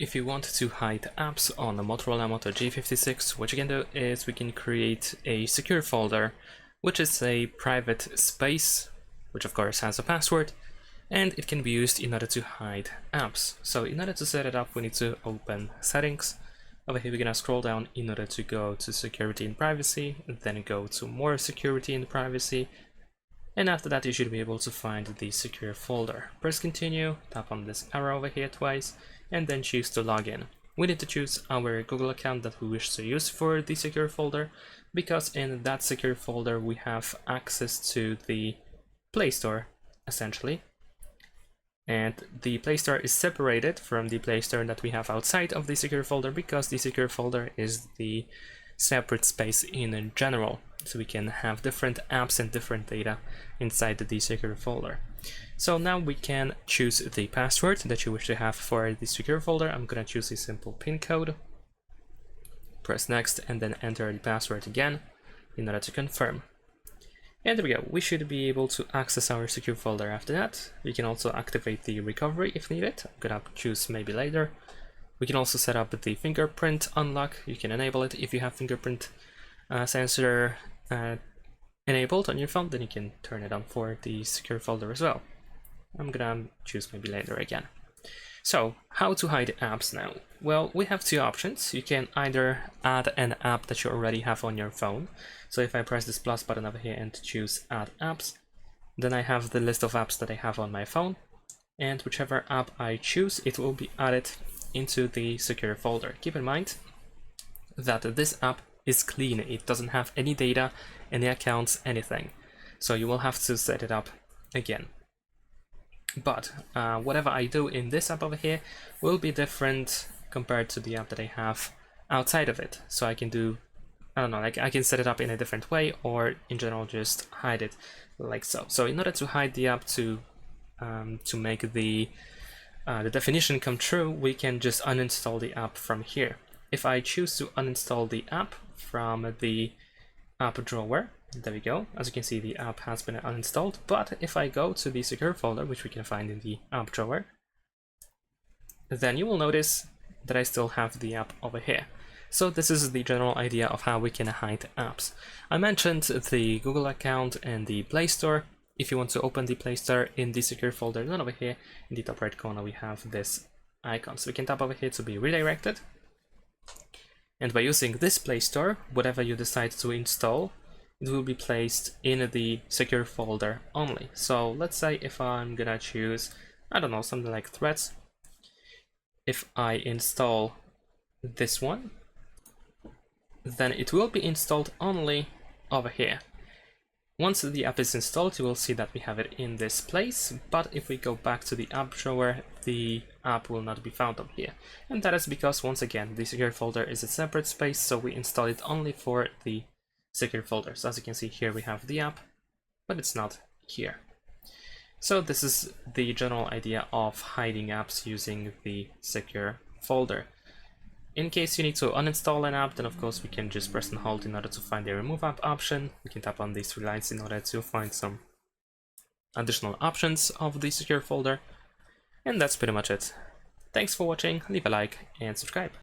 If you want to hide apps on the Motorola Moto G56, what you can do is we can create a secure folder, which is a private space, which of course has a password, and it can be used in order to hide apps. So in order to set it up, we need to open settings. Over here we're gonna scroll down in order to go to security and privacy, then go to more security and privacy, and after that you should be able to find the secure folder. Press continue, tap on this arrow over here twice, and then choose to log in. We need to choose our Google account that we wish to use for the secure folder, because in that secure folder we have access to the Play Store, essentially. And the Play Store is separated from the Play Store that we have outside of the secure folder, because the secure folder is the separate space in general. So we can have different apps and different data inside the secure folder. So now we can choose the password that you wish to have for the secure folder. I'm gonna choose a simple PIN code. Press next and then enter the password again in order to confirm. And there we go. We should be able to access our secure folder after that. We can also activate the recovery if needed. I'm gonna choose maybe later. We can also set up the fingerprint unlock. You can enable it if you have fingerprint sensor enabled on your phone, then you can turn it on for the secure folder as well. I'm gonna choose maybe later again. So how to hide apps now? Well, we have two options. You can either add an app that you already have on your phone. So if I press this plus button over here and choose add apps, then I have the list of apps that I have on my phone, and whichever app I choose, it will be added into the secure folder. Keep in mind that this app is clean. It doesn't have any data, any accounts, anything. So you will have to set it up again. But whatever I do in this app over here will be different compared to the app that I have outside of it. So I can do, I don't know, like I can set it up in a different way, or in general just hide it like so. So in order to hide the app, to make the definition come true, we can just uninstall the app from here. If I choose to uninstall the app from the app drawer, there we go. As you can see, the app has been uninstalled. But if I go to the secure folder, which we can find in the app drawer, then you will notice that I still have the app over here. So this is the general idea of how we can hide apps. I mentioned the Google account and the Play Store. If you want to open the Play Store in the secure folder, then over here in the top right corner we have this icon. So we can tap over here to be redirected. And by using this Play Store, whatever you decide to install, it will be placed in the secure folder only. So let's say if I'm gonna choose, I don't know, something like Threads. If I install this one, then it will be installed only over here. Once the app is installed, you will see that we have it in this place, but if we go back to the app drawer, the app will not be found up here. And that is because, once again, the secure folder is a separate space, so we install it only for the secure folder. So as you can see here, we have the app, but it's not here. So this is the general idea of hiding apps using the secure folder. In case you need to uninstall an app, then of course we can just press and hold in order to find the remove app option. We can tap on these three lines in order to find some additional options of the secure folder. And that's pretty much it. Thanks for watching, leave a like and subscribe.